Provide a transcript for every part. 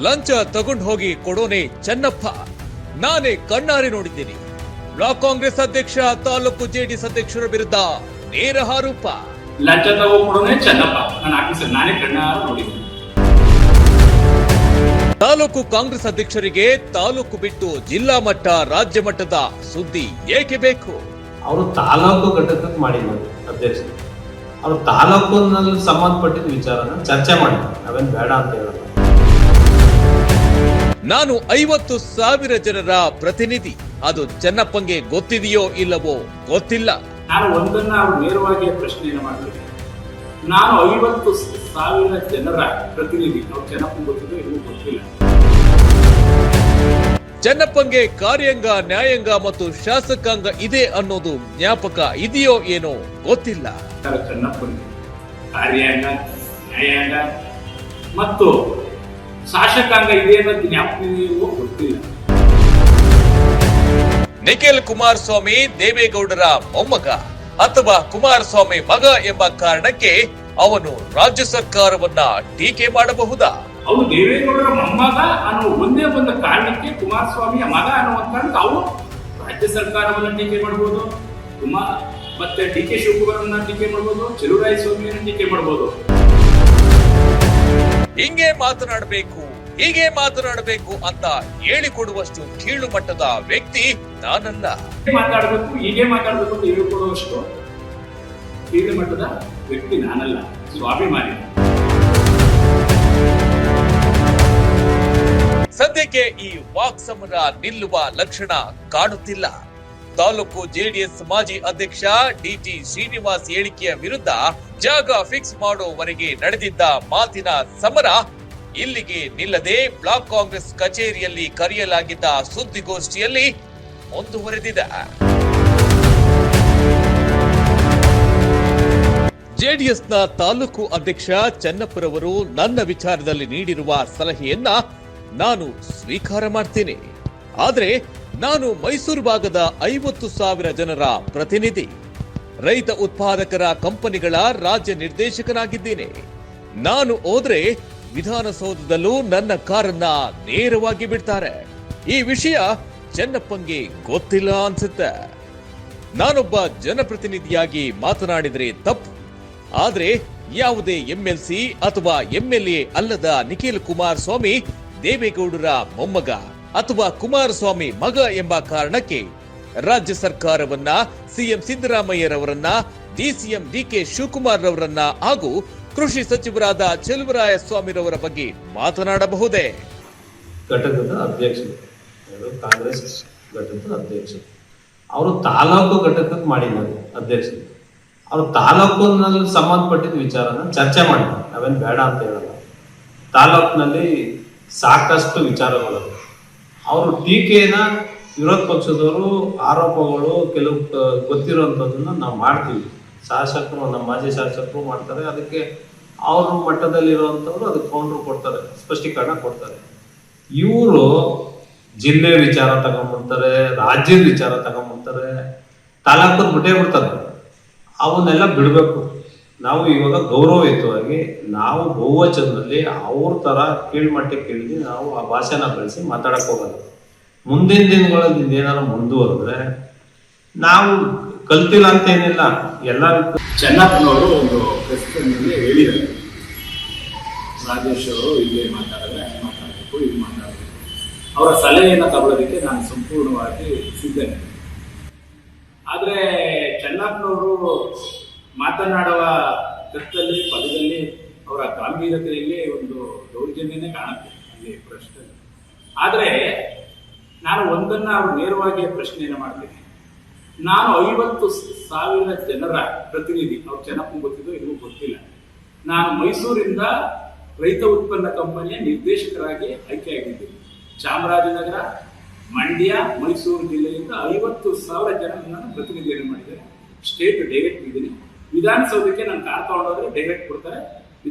ಲಂಚ ತಗೊಂಡು ಹೋಗಿ ಕೊಡೋನೆ ಚೆನ್ನಪ್ಪ. ನಾನೇ ಕಣ್ಣಾರೆ ನೋಡಿದ್ದೀನಿ. ಬ್ಲಾಕ್ ಕಾಂಗ್ರೆಸ್ ಅಧ್ಯಕ್ಷ, ತಾಲೂಕು ಜೆಡಿಎಸ್ ಅಧ್ಯಕ್ಷರ ವಿರುದ್ಧ ನೇರ ಆರೋಪ. ಲಂಚ ತಗೊಂಡು ಚೆನ್ನಪ್ಪ ನನ್ನ ಆಫೀಸರ್ ನಾನೇ ಕಣ್ಣಾರೆ ನೋಡಿದ್ದೀನಿ. ತಾಲೂಕು ಕಾಂಗ್ರೆಸ್ ಅಧ್ಯಕ್ಷರಿಗೆ ತಾಲೂಕು ಬಿಟ್ಟು ಜಿಲ್ಲಾ ಮಟ್ಟ, ರಾಜ್ಯ ಮಟ್ಟದ ಸುದ್ದಿ ಏಕೆ ಬೇಕು? ಅವರು ತಾಲೂಕು ಘಟಕಕ್ಕೆ ಮಾಡಿದ್ದಾರೆ ಅಧ್ಯಕ್ಷ. ಅವರು ತಾಲೂಕಿನಲ್ಲಿ ಸಂಬಂಧಪಟ್ಟಿದ್ದ ವಿಚಾರನ ಚರ್ಚೆ ಮಾಡಿದ್ದಾರೆ. ನಾವೇನು ಬೇಡ ಅಂತ ಹೇಳಲ್ಲ. ನಾನು 50,000 ಜನರ ಪ್ರತಿನಿಧಿ. ಅದು ಚೆನ್ನಪ್ಪಂಗೆ ಗೊತ್ತಿದೆಯೋ ಇಲ್ಲವೋ ಗೊತ್ತಿಲ್ಲ. ನಾನು ಒಂದನ್ನ ಅವ್ರು ನೇರವಾಗಿ ಪ್ರಶ್ನೆಯನ್ನು ಮಾಡ್ತೀನಿ. ನಾನು 50,000 ಜನರ ಪ್ರತಿನಿಧಿ. ಅವ್ರು ಚೆನ್ನಪ್ಪ ಗೊತ್ತಿದೋ ಇಲ್ಲವೋ ಗೊತ್ತಿಲ್ಲ. ಚೆನ್ನಪ್ಪಂಗೆ ಕಾರ್ಯಾಂಗ, ನ್ಯಾಯಾಂಗ ಮತ್ತು ಶಾಸಕಾಂಗ ಇದೆ ಅನ್ನೋದು ಜ್ಞಾಪಕ ಇದೆಯೋ ಏನೋ ಗೊತ್ತಿಲ್ಲ. ಚೆನ್ನಪ್ಪನಿಗೆ ಕಾರ್ಯಾಂಗ, ನ್ಯಾಯಾಂಗ ಮತ್ತು ಶಾಸಕಾಂಗ ಇದೆ ಅನ್ನೋದು ಜ್ಞಾಪಕ ಇದೆಯೋ ಗೊತ್ತಿಲ್ಲ. ನಿಖಿಲ್ ಕುಮಾರಸ್ವಾಮಿ ದೇವೇಗೌಡರ ಮೊಮ್ಮಗ ಅಥವಾ ಕುಮಾರಸ್ವಾಮಿ ಮಗ ಎಂಬ ಕಾರಣಕ್ಕೆ ಅವನು ರಾಜ್ಯ ಸರ್ಕಾರವನ್ನ ಟೀಕೆ ಮಾಡಬಹುದಾ? ಅವರು ದೇವೇಗೌಡರ ಮೊಮ್ಮಗ ಅನ್ನೋ ಒಂದೇ ಒಂದು ಕಾರಣಕ್ಕೆ ಕುಮಾರಸ್ವಾಮಿಯ ಮಗ ಅನ್ನುವಂತ ಕಾರಣಕ್ಕೆ ಅವರು ರಾಜ್ಯ ಸರ್ಕಾರವನ್ನ ಟೀಕೆ ಮಾಡಬಹುದು. ಮತ್ತೆ ಡಿ.ಕೆ. ಶಿವಕುಮಾರನ್ನ ಟೀಕೆ ಮಾಡಬಹುದು, ಚೆಲುವರಾಯಸ್ವಾಮಿಯನ್ನ ಟೀಕೆ ಮಾಡಬಹುದು. ಹಿಂಗೆ ಮಾತನಾಡಬೇಕು, ಹೀಗೆ ಮಾತನಾಡಬೇಕು ಅಂತ ಹೇಳಿಕೊಡುವಷ್ಟು ಕೀಳು ಮಟ್ಟದ ವ್ಯಕ್ತಿ ನಾನಲ್ಲ. ಮಾತಾಡಬೇಕು, ಹೀಗೆ ಮಾತಾಡಬೇಕು ಅಂತ ಹೇಳಿಕೊಡುವಷ್ಟು ಕೀಳು ಮಟ್ಟದ ವ್ಯಕ್ತಿ ನಾನಲ್ಲ, ಸ್ವಾಭಿಮಾನಿ. ಸದ್ಯಕ್ಕೆ ಈ ವಾಕ್ ಸಮರ ನಿಲ್ಲುವ ಲಕ್ಷಣ ಕಾಣುತ್ತಿಲ್ಲ. ತಾಲೂಕು ಜೆಡಿಎಸ್ ಮಾಜಿ ಅಧ್ಯಕ್ಷ ಡಿ.ಟಿ. ಶ್ರೀನಿವಾಸ್ ಹೇಳಿಕೆಯ ವಿರುದ್ಧ ಜಾಗ ಫಿಕ್ಸ್ ಮಾಡೋವರೆಗೆ ನಡೆದಿದ್ದ ಮಾತಿನ ಸಮರ ಇಲ್ಲಿಗೆ ನಿಲ್ಲದೆ ಬ್ಲಾಕ್ ಕಾಂಗ್ರೆಸ್ ಕಚೇರಿಯಲ್ಲಿ ಕರೆಯಲಾಗಿದ್ದ ಸುದ್ದಿಗೋಷ್ಠಿಯಲ್ಲಿ ಮುಂದುವರೆದಿದೆ. ಜೆಡಿಎಸ್ನ ತಾಲೂಕು ಅಧ್ಯಕ್ಷ ಚೆನ್ನಪ್ಪರವರು ನನ್ನ ವಿಚಾರದಲ್ಲಿ ನೀಡಿರುವ ಸಲಹೆಯನ್ನ ನಾನು ಸ್ವೀಕಾರ ಮಾಡ್ತೇನೆ. ಆದ್ರೆ ನಾನು ಮೈಸೂರು ಭಾಗದ 50,000 ಜನರ ಪ್ರತಿನಿಧಿ. ರೈತ ಉತ್ಪಾದಕರ ಕಂಪನಿಗಳ ರಾಜ್ಯ ನಿರ್ದೇಶಕನಾಗಿದ್ದೇನೆ. ನಾನು ಹೋದ್ರೆ ವಿಧಾನಸೌಧದಲ್ಲೂ ನನ್ನ ಕಾರನ್ನ ನೇರವಾಗಿ ಬಿಡ್ತಾರೆ. ಈ ವಿಷಯ ಚೆನ್ನಪ್ಪಂಗೆ ಗೊತ್ತಿಲ್ಲ ಅನ್ಸುತ್ತೆ. ನಾನೊಬ್ಬ ಜನಪ್ರತಿನಿಧಿಯಾಗಿ ಮಾತನಾಡಿದ್ರೆ ತಪ್ಪು. ಆದ್ರೆ ಯಾವುದೇ ಎಂಎಲ್ಸಿ ಅಥವಾ ಎಂಎಲ್ಎ ಅಲ್ಲದ ನಿಖಿಲ್ ಕುಮಾರಸ್ವಾಮಿ ದೇವೇಗೌಡರ ಮೊಮ್ಮಗ ಅಥವಾ ಕುಮಾರಸ್ವಾಮಿ ಮಗ ಎಂಬ ಕಾರಣಕ್ಕೆ ರಾಜ್ಯ ಸರ್ಕಾರವನ್ನ, ಸಿಎಂ ಸಿದ್ದರಾಮಯ್ಯರವರನ್ನ, ಡಿಸಿಎಂ ಡಿ.ಕೆ. ಶಿವಕುಮಾರ್ ರವರನ್ನ ಹಾಗೂ ಕೃಷಿ ಸಚಿವರಾದ ಚೆಲುವರಾಯಸ್ವಾಮಿರವರ ಬಗ್ಗೆ ಮಾತನಾಡಬಹುದೇ? ಘಟಕದ ಅಧ್ಯಕ್ಷರು, ಕಾಂಗ್ರೆಸ್ ಘಟಕದ ಅಧ್ಯಕ್ಷರು, ಅವರು ತಾಲೂಕು ಘಟಕಕ್ಕೆ ಮಾಡಿದ್ದಾರೆ ಅಧ್ಯಕ್ಷರು. ಅವರು ತಾಲೂಕಿನಲ್ಲಿ ಸಂಬಂಧಪಟ್ಟಿದ್ದ ವಿಚಾರನ ಚರ್ಚೆ ಮಾಡಿದ್ದಾರೆ. ನಾವೇನು ಬೇಡ ಅಂತ ಹೇಳಲ್ಲ. ತಾಲೂಕಿನಲ್ಲಿ ಸಾಕಷ್ಟು ವಿಚಾರಗಳು. ಅವರು ಟೀಕೆನ ವಿರೋಧ ಪಕ್ಷದವರು ಆರೋಪಗಳು ಕೆಲವು ಗೊತ್ತಿರುವಂಥದ್ದನ್ನ ನಾವು ಮಾಡ್ತೀವಿ. ಶಾಸಕರು, ನಮ್ಮ ಮಾಜಿ ಶಾಸಕರು ಮಾಡ್ತಾರೆ. ಅದಕ್ಕೆ ಅವ್ರ ಮಟ್ಟದಲ್ಲಿರುವಂಥವ್ರು ಅದಕ್ಕೆ ಕೌಂಟ್ರು ಕೊಡ್ತಾರೆ, ಸ್ಪಷ್ಟೀಕರಣ ಕೊಡ್ತಾರೆ. ಇವರು ಜಿಲ್ಲೆ ವಿಚಾರ ತಗೊಂಡ್ಬಿಡ್ತಾರೆ, ರಾಜ್ಯದ ವಿಚಾರ ತಗೊಂಡ್ಬಿಡ್ತಾರೆ, ತಾಲೂಕದ ಬಿಟ್ಟೇ ಬಿಡ್ತಾರೆ. ಅವನ್ನೆಲ್ಲ ಬಿಡಬೇಕು. ನಾವು ಇವಾಗ ಗೌರವಯುತವಾಗಿ ನಾವು ಬಹುವಚನದಲ್ಲಿ ಅವ್ರ ತರ ಕೀಳ್ಮಟ್ಟಕ್ಕೆ ಕೇಳಿದ್ವಿ. ನಾವು ಆ ಭಾಷೆನ ಬಳಸಿ ಮಾತಾಡಕ್ ಹೋಗಲ್ಲ. ಮುಂದಿನ ದಿನಗಳಲ್ಲಿ ಏನಾದ್ರು ಮುಂದುವರೆದ್ರೆ ನಾವು ಕಲ್ತಿಲ್ಲ ಅಂತ ಏನಿಲ್ಲ. ಎಲ್ಲ ಚೆನ್ನಪ್ಪನವರು ಒಂದು ಪ್ರಶ್ನೆಯಲ್ಲಿ ಹೇಳಿದ್ದಾರೆ, ರಾಜೇಶ್ ಅವರು ಇಲ್ಲೇ ಮಾತಾಡಬೇಕು, ಇದು ಮಾತಾಡಬೇಕು. ಅವರ ಸಲಹೆಯನ್ನು ತಗೊಳ್ಳೋದಕ್ಕೆ ನಾನು ಸಂಪೂರ್ಣವಾಗಿ ಸಿದ್ಧನೆ. ಆದ್ರೆ ಚೆನ್ನಪ್ಪನವರು ಮಾತನಾಡುವ ಕರ್ತಲ್ಲಿ, ಪದದಲ್ಲಿ, ಅವರ ಗಾಂಭೀರ್ಯತೆಯಲ್ಲಿ ಒಂದು ದೌರ್ಜನ್ಯನೇ ಕಾಣುತ್ತೆ ಅಲ್ಲಿ ಪ್ರಶ್ನೆ. ಆದ್ರೆ ನಾನು ಒಂದನ್ನ ಅವ್ರು ನೇರವಾಗಿ ಪ್ರಶ್ನೆಯನ್ನು ಮಾಡ್ತೀನಿ. ನಾನು 50,000 ಜನರ ಪ್ರತಿನಿಧಿ. ಅವ್ರು ಚೆನ್ನಪ್ಪ ಗೊತ್ತಿದ್ದೋ ಇಲ್ಲವೋ ಗೊತ್ತಿಲ್ಲ. ನಾನು ಮೈಸೂರಿಂದ ರೈತ ಉತ್ಪನ್ನ ಕಂಪನಿಯ ನಿರ್ದೇಶಕರಾಗಿ ಆಯ್ಕೆಯಾಗಿದ್ದೀನಿ. ಚಾಮರಾಜನಗರ, ಮಂಡ್ಯ, ಮೈಸೂರು ಜಿಲ್ಲೆಯಿಂದ 50,000 ಜನ ನನ್ನ ಪ್ರತಿನಿಧಿಯನ್ನು ಮಾಡಿದ್ದಾರೆ. ಸ್ಟೇಟ್ ಡೈರೆಕ್ಟ್ ಇದ್ದೀನಿ. ವಿಧಾನಸೌಧಕ್ಕೆ ನಾನು ಕಾರ್ ತಗೊಂಡೋದ್ರೆ ಡೈರೆಕ್ಟ್ ಕೊಡ್ತಾರೆ.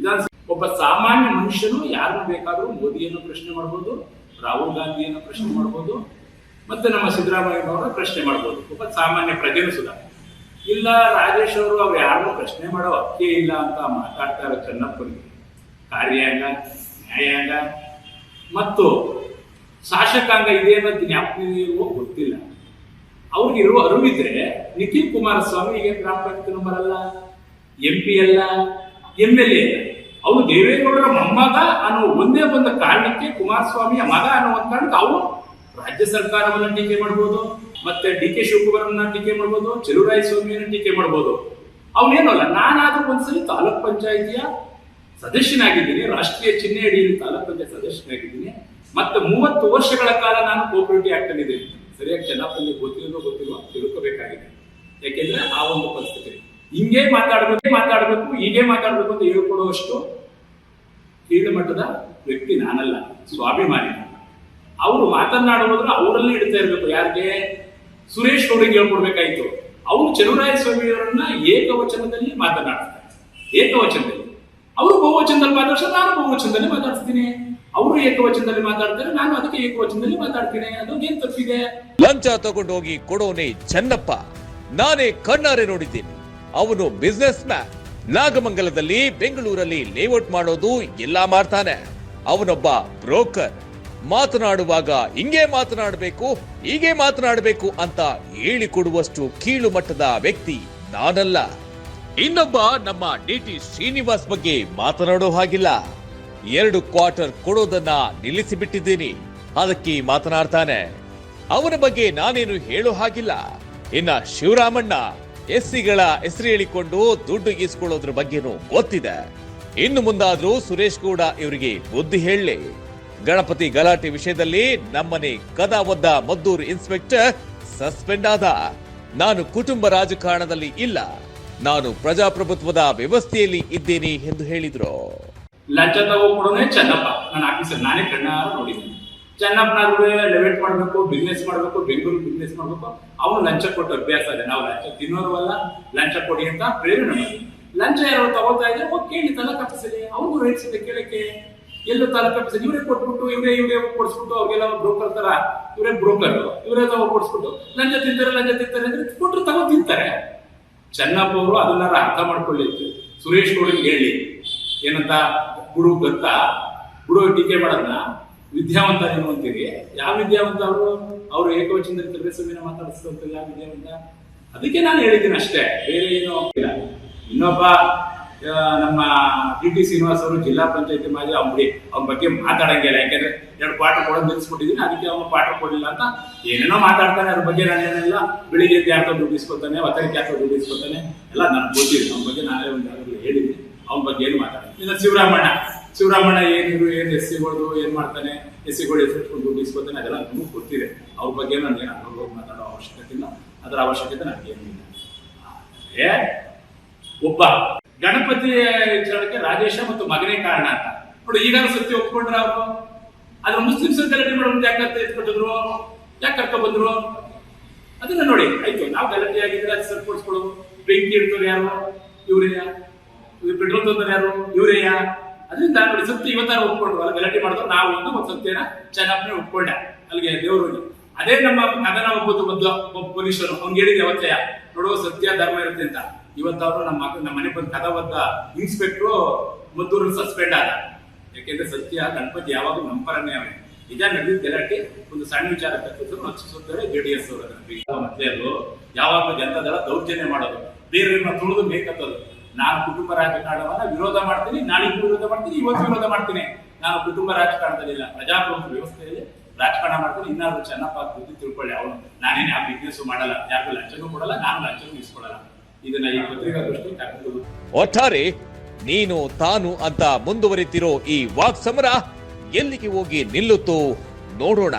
ಒಬ್ಬ ಸಾಮಾನ್ಯ ಮನುಷ್ಯನು ಯಾರನ್ನು ಬೇಕಾದರೂ ಮೋದಿಯನ್ನು ಪ್ರಶ್ನೆ ಮಾಡ್ಬೋದು, ರಾಹುಲ್ ಗಾಂಧಿಯನ್ನು ಪ್ರಶ್ನೆ ಮಾಡ್ಬೋದು, ಮತ್ತೆ ನಮ್ಮ ಸಿದ್ದರಾಮಯ್ಯನವರ ಪ್ರಶ್ನೆ ಮಾಡ್ಬೋದು. ಒಬ್ಬ ಸಾಮಾನ್ಯ ಪ್ರಜೆನೂ ಸುಧಾ ಇಲ್ಲ. ರಾಜೇಶ್ ಅವರು ಅವ್ರು ಯಾರನ್ನೂ ಪ್ರಶ್ನೆ ಮಾಡೋ ಹಕ್ಕೇ ಇಲ್ಲ ಅಂತ ಮಾತಾಡ್ತಾ ಇರೋ ಚೆನ್ನಪ್ಪನಿಗೆ ಕಾರ್ಯಾಂಗ, ನ್ಯಾಯಾಂಗ ಮತ್ತು ಶಾಸಕಾಂಗ ಇದೆ ಅನ್ನೋದು ಜ್ಞಾಪಕ ಗೊತ್ತಿಲ್ಲ. ಅವ್ರಿಗೆ ಇರುವ ಅರಿವಿದ್ರೆ ನಿಖಿಲ್ ಕುಮಾರಸ್ವಾಮಿ ಈಗ ಗ್ರಾಮ ಪಂಚಾಯತ್ ನಂಬರ್ ಅಲ್ಲ, MP ಅಲ್ಲ, MLA ಅಲ್ಲ, ಅವರು ದೇವೇಗೌಡರ ಮೊಮ್ಮಗ ಅನ್ನೋ ಒಂದೇ ಒಂದು ಕಾರಣಕ್ಕೆ, ಕುಮಾರಸ್ವಾಮಿಯ ಮಗ ಅನ್ನೋ ಒಂದು ಕಾರಣಕ್ಕೆ ಅವರು ರಾಜ್ಯ ಸರ್ಕಾರವನ್ನ ಟೀಕೆ ಮಾಡ್ಬೋದು, ಮತ್ತೆ DK ಶಿವಕುಮಾರನ್ನ ಟೀಕೆ ಮಾಡ್ಬೋದು, ಚೆಲುವರಾಯಸ್ವಾಮಿಯನ್ನ ಟೀಕೆ ಮಾಡ್ಬೋದು. ಅವನೇನು ಅಲ್ಲ, ನಾನಾದ್ರೂ ಒಂದ್ಸಲಿ ತಾಲೂಕ್ ಪಂಚಾಯಿತಿಯ ಸದಸ್ಯನಾಗಿದ್ದೀನಿ, ರಾಷ್ಟ್ರೀಯ ಚಿಹ್ನೆ ಅಡಿಯಲ್ಲಿ ತಾಲೂಕ್ ಪಂಚಾಯತ್ ಸದಸ್ಯನಾಗಿದ್ದೀನಿ, ಮತ್ತೆ 30 ವರ್ಷಗಳ ಕಾಲ ನಾನು ಕೋಆಪರೇಟಿವ್ ಆಕ್ಟ್ ಅಲ್ಲಿ ಇದ್ದೀನಿ. ಸರಿಯಾಗಿ ಚೆನ್ನಪ್ಪಲ್ಲಿ ಗೊತ್ತಿಲ್ವೋ ತಿಳ್ಕೋಬೇಕಾಗಿದೆ. ಯಾಕೆಂದ್ರೆ ಆ ಒಂದು ಪರಿಸ್ಥಿತಿ ಹಿಂಗೆ ಮಾತಾಡ್ಬೇಕು ಹೀಗೆ ಮಾತಾಡ್ಬೇಕು ಅಂತ ಹೇಳ್ಕೊಡುವಷ್ಟು ಕೀಳು ಮಟ್ಟದ ವ್ಯಕ್ತಿ ನಾನಲ್ಲ, ಸ್ವಾಭಿಮಾನಿ. ಅವರು ಮಾತನಾಡುವುದ್ರೆ ಅವರಲ್ಲಿ ಇಡ್ತಾ ಇರ್ಬೇಕು. ಯಾರಿಗೆ? ಸುರೇಶ್ ಗೌಡಿಗೆ ಹೇಳ್ಕೊಡ್ಬೇಕಾಯ್ತು. ಅವರು ಚೆಲುವರಾಯಸ್ವಾಮಿಯವರನ್ನ ಏಕವಚನದಲ್ಲಿ ಮಾತನಾಡ್ತಾರೆ, ಏಕವಚನದಲ್ಲಿ. ಅವರು ಬಹುವಚನದಲ್ಲಿ ಮಾತಾಡ್ತಾರೆ, ನಾನು ಬಹುವಚನದಲ್ಲಿ ಮಾತಾಡ್ತೀನಿ. ಅವರು ಏಕವಚನದಲ್ಲಿ ಮಾತಾಡ್ತಾರೆ, ನಾನು ಅದಕ್ಕೆ ಏಕವಚನದಲ್ಲಿ ಮಾತಾಡ್ತೀನಿ. ಅದೊಂದೇನು ತಪ್ಪಿದೆ? ಲಂಚ ತಗೊಂಡೋಗಿ ಕೊಡೋನೆ ಚೆನ್ನಪ್ಪ, ನಾನೇ ಕಣ್ಣಾರೆ ನೋಡಿದ್ದೀನಿ. ಅವನು ಬಿಸ್ನೆಸ್ ಮ್ಯಾನ್. ನಾಗಮಂಗಲದಲ್ಲಿ, ಬೆಂಗಳೂರಲ್ಲಿ ಲೇಔಟ್ ಮಾಡೋದು ಎಲ್ಲಾ ಮಾಡ್ತಾನೆ. ಅವನೊಬ್ಬ ಬ್ರೋಕರ್. ಮಾತನಾಡುವಾಗ ಹಿಂಗೆ ಮಾತನಾಡಬೇಕು, ಹೀಗೆ ಮಾತನಾಡಬೇಕು ಅಂತ ಹೇಳಿಕೊಡುವಷ್ಟು ಕೀಳು ಮಟ್ಟದ ವ್ಯಕ್ತಿ ನಾನಲ್ಲ. ಇನ್ನೊಬ್ಬ ನಮ್ಮ DT ಶ್ರೀನಿವಾಸ್ ಬಗ್ಗೆ ಮಾತನಾಡೋ ಹಾಗಿಲ್ಲ. 2 ಕ್ವಾರ್ಟರ್ ಕೊಡೋದನ್ನ ನಿಲ್ಲಿಸಿಬಿಟ್ಟಿದ್ದೀನಿ, ಅದಕ್ಕೆ ಮಾತನಾಡ್ತಾನೆ. ಅವನ ಬಗ್ಗೆ ನಾನೇನು ಹೇಳೋ ಹಾಗಿಲ್ಲ. ಇನ್ನ ಶಿವರಾಮಣ್ಣ SCಗಳ ಹೆಸರು ಹೇಳಿಕೊಂಡು ದುಡ್ಡು ಗೀಸ್ಕೊಳ್ಳೋದ್ರ ಬಗ್ಗೆನೂ ಗೊತ್ತಿದೆ. ಇನ್ನು ಮುಂದಾದ್ರೂ ಸುರೇಶ್ ಗೌಡ ಇವರಿಗೆ ಬುದ್ಧಿ ಹೇಳಲಿ. ಗಣಪತಿ ಗಲಾಟೆ ವಿಷಯದಲ್ಲಿ ನಮ್ಮನೆ ಕದ ಒದ್ದ ಮದ್ದೂರು ಇನ್ಸ್ಪೆಕ್ಟರ್ ಸಸ್ಪೆಂಡ್ ಆದ. ನಾನು ಕುಟುಂಬ ರಾಜಕಾರಣದಲ್ಲಿ ಇಲ್ಲ, ನಾನು ಪ್ರಜಾಪ್ರಭುತ್ವದ ವ್ಯವಸ್ಥೆಯಲ್ಲಿ ಇದ್ದೇನೆ ಎಂದು ಹೇಳಿದ್ರು. ಲಂಚ ತಗೊಂಡ್ಕೊಡೋನೆ ಚೆನ್ನಪ್ಪ. ನನ್ನ ಆಫೀಸರ್ ನಾನೇ ಕಣ್ಣಾರ ನೋಡಿದ್ದೀನಿ. ಚೆನ್ನಪ್ಪನಾದ್ರೂ ಲೆವೆಟ್ ಮಾಡ್ಬೇಕು, ಬಿಸ್ನೆಸ್ ಮಾಡ್ಬೇಕು, ಬೆಂಗಳೂರು ಬಿಸ್ನೆಸ್ ಮಾಡ್ಬೇಕು. ಅವನು ಲಂಚ ಕೊಟ್ಟು ಅಭ್ಯಾಸ ಇದೆ. ನಾವು ಲಂಚ ತಿನ್ನೋರುವಲ್ಲ, ಲಂಚ ಕೊಡಿ ಅಂತ ಪ್ರೇರಣೆ ಮಾಡಿ. ಲಂಚ ಯಾರು ತಗೋತಾ ಇದ್ರೆ ಹೋಗಿ ಕೇಳಿ ತಾಲೂಕ್ ಆಫೀಸಲ್ಲಿ. ಅವ್ರಿಗೂ ರೈಟ್ಸ್ ಇದೆ ಕೇಳಕ್ಕೆ. ಎಲ್ಲೂ ತಾಲೂಕ್ ಆಫೀಸಲ್ಲಿ ಇವರೇ ಕೊಟ್ಬಿಟ್ಟು ಇವರೇ ಕೊಡಿಸ್ಬಿಟ್ಟು ಅವ್ರಿಗೆಲ್ಲ ಬ್ರೋಕರ್ ತರ, ಇವರೇ ಬ್ರೋಕರ್, ಇವರೇ ತಗೋ ಕೊಡಿಸ್ಬಿಟ್ಟು ಲಂಚ ತಿಂತಾರೆ ಅಂದ್ರೆ ಕೊಟ್ಟರು ತಗೋ ತಿಂತಾರೆ. ಚೆನ್ನಪ್ಪ ಅವರು ಅದನ್ನಾರ ಅರ್ಥ ಮಾಡ್ಕೊಳ್ಳಿತ್ತು. ಸುರೇಶ್ ಗೌಡಿಗೆ ಹೇಳಿ ಏನಂತ, ಬಿಡು ಗೊತ್ತಾ, ಬಿಡು ಟೀಕೆ ಮಾಡೋದನ್ನ, ವಿದ್ಯಾವಂತ ಏನು ಅಂತೀರಿ? ಯಾವ ವಿದ್ಯಾವಂತ? ಅವರು ಏಕವಚನದಲ್ಲಿ ತಿರುಗೇಸ್ವಾಮಿನ ಮಾತಾಡಿಸ್ತಂತ ಯಾವ ವಿದ್ಯಾವಂತ? ಅದಕ್ಕೆ ನಾನು ಹೇಳಿದ್ದೀನಿ ಅಷ್ಟೇ, ಬೇರೆ ಏನೂ ಇಲ್ಲ. ಇನ್ನೊಬ್ಬ ನಮ್ಮ DT ಶ್ರೀನಿವಾಸ್ ಅವರು ಜಿಲ್ಲಾ ಪಂಚಾಯತಿ ಮಾಜಿ, ಅವ್ನ ಬಗ್ಗೆ ಮಾತಾಡಂಗಿಲ್ಲ. ಯಾಕೆಂದ್ರೆ 2 ಕ್ವಾರ್ಟರ್ ಕೊಡೋದು ನಿಲ್ಸ್ಬಿಟ್ಟಿದ್ದೀನಿ, ಅದಕ್ಕೆ ಅವನು ಕ್ವಾರ್ಟರ್ ಕೊಡಲಿಲ್ಲ ಅಂತ ಏನೇನೋ ಮಾತಾಡ್ತಾನೆ. ಅದ್ರ ಬಗ್ಗೆ ನಾನೇನೆಲ್ಲ ಬೆಳಿಗ್ಗೆ ಯಾರ್ದೋ ದುಡ್ಡು ಇಸ್ಕೊತಾನೆ, ಒತ್ತಡಕ್ಕೆ ಯಾರ್ದೋ ದುಡ್ಡು ಇಸ್ಕೊತಾನೆ, ಎಲ್ಲ ನನಗೆ ಗೊತ್ತಿದೆ. ಅವನ ಬಗ್ಗೆ ನಾನೇ ಒಂದು ಹೇಳಿದ್ದೀನಿ. ಅವನ ಬಗ್ಗೆ ಏನು ಮಾತಾಡ್ತೀನಿ. ಇನ್ನು ಶಿವರಾಮಣ್ಣ ಏನು SCಗಳು ಏನ್ ಮಾಡ್ತಾನೆ, SCಗಳು ಹೆಸರಿಟ್ಕೊಂಡು ದುಡ್ಡು ಇಸ್ಕೊತಾನೆ, ಅದೆಲ್ಲ ನಮಗೂ ಗೊತ್ತಿದೆ. ಅವ್ರ ಬಗ್ಗೆ ನನಗೆ ಹೋಗಿ ಮಾತಾಡೋ ಅವಶ್ಯಕತೆ ಇಲ್ಲ, ಅದರ ಅವಶ್ಯಕತೆ ನನಗೆ ಏನಿಲ್ಲ. ಒಬ್ಬ ಗಣಪತಿ ವಿಚಾರಕ್ಕೆ ರಾಜೇಶ ಮತ್ತು ಮಗನೇ ಕಾರಣ ಅಂತ ನೋಡಿ. ಈಗಾಗಲೇ ಸತ್ಯ ಒಪ್ಕೊಂಡ್ರ ಅವರು. ಅದ್ರ ಮುಸ್ಲಿಮ್ಸ್ ಗಲಾಟೆ ಮಾಡೋದು ಯಾಕೆ ಎತ್ಕೊಟ್ಟಿದ್ರು, ಯಾಕೆ ಕರ್ಕೊ ಬಂದ್ರು? ಅದನ್ನ ನೋಡಿ. ಆಯ್ತು, ನಾವು ಗಲಾಟೆ ಆಗಿದ್ರೆ ಅದು ಸರಿಪಡಿಸ್ಕೊಳ್ಳೋದು. ಬೆಂಕಿ ಇಡ್ತಾರೆ ಯಾರು? ಇವರೇಯ. ಪೆಟ್ರೋಲ್ ತಂದ್ರೆ ಯಾರು? ಇವರೇಯ. ಅದರಿಂದ ನೋಡಿ, ಸತ್ಯ ಇವತ್ತಾರ ಒಪ್ಕೊಂಡ್ರು. ಅಲ್ಲಿ ಗಲಾಟೆ ಮಾಡಿದ್ರು. ನಾವು ಒಂದು ಸತ್ಯನ ಚೆನ್ನಪ್ಪನೇ ಒಪ್ಕೊಂಡೆ ಅಲ್ಲಿಗೆ ದೇವರು. ಅದೇ ನಮ್ಮ ಮಗನ ಒಬ್ಬ ಪೊಲೀಸರು ಅವ್ನಿಗೆ ಹೇಳಿದೆ ಅವತ್ತೇ, ನೋಡುವ ಸತ್ಯ ಧರ್ಮ ಇರುತ್ತೆ ಅಂತ. ಇವತ್ತವರು ನಮ್ಮ ಮನೆ ಬಂದು ಕದ ಒದ್ದ ಇನ್ಸ್ಪೆಕ್ಟ್ರು ಮದ್ದೂರಲ್ಲಿ ಸಸ್ಪೆಂಡ್ ಆದ. ಯಾಕೆಂದ್ರೆ ಸತ್ಯ ಗಣಪತಿ ಯಾವಾಗೂ ನಮ್ಮ ಪರನೇ ಅವನೇ. ನಿಜ ನಡೆದಿದ್ದ ಗಲಾಟೆ ಒಂದು ಸಣ್ಣ ವಿಚಾರ ರಕ್ಷಿಸುತ್ತಾರೆ JDS ಅವರು. ಮತ್ತೆ ಅದು ಯಾವಾಗಲೂ ಜನತಾದಳ ದೌರ್ಜನ್ಯ ಮಾಡೋದು, ಬೇರೆಯವ್ರನ್ನ ತುಳಿದು ಬೇಕತ್ತದು. ನಾನು ಕುಟುಂಬ ರಾಜಕಾರಣವನ್ನ ವಿರೋಧ ಮಾಡ್ತೀನಿ, ನಾಳಿದ್ದು ವಿರೋಧ ಮಾಡ್ತೀನಿ, ಇವತ್ತು ವಿರೋಧ ಮಾಡ್ತೀನಿ. ನಾನು ಕುಟುಂಬ ರಾಜಕಾರಣದಲ್ಲಿಲ್ಲ, ಪ್ರಜಾಪ್ರಭುತ್ವ ವ್ಯವಸ್ಥೆಯಲ್ಲಿ ರಾಜಕಾರಣ ಮಾಡ್ತೀನಿ. ಇನ್ನಾದ್ರು ಚೆನ್ನಪ್ಪ ಬುದ್ಧಿ ತಿಳ್ಕೊಳ್ಳಿ. ಅವನು ನಾನೇನು ಯಾವ ಬಿಸ್ನೆಸ್ ಮಾಡಲ್ಲ, ಯಾರಿಗೂ ಲಂಚನೂ ಕೊಡಲ್ಲ, ನಾನು ಲಂಚನೂ ಇಸ್ಕೊಡಲ್ಲ. ಇದನ್ನ ಈ ಪತ್ರಿಕಾಗೋಷ್ಠಿ ಕರೆದು ಒಟ್ಟಾರೆ ನೀನು ತಾನು ಅಂತ ಮುಂದುವರಿತಿರೋ ಈ ವಾಕ್ ಸಮರ ಎಲ್ಲಿಗೆ ಹೋಗಿ ನಿಲ್ಲುತ್ತೋ ನೋಡೋಣ.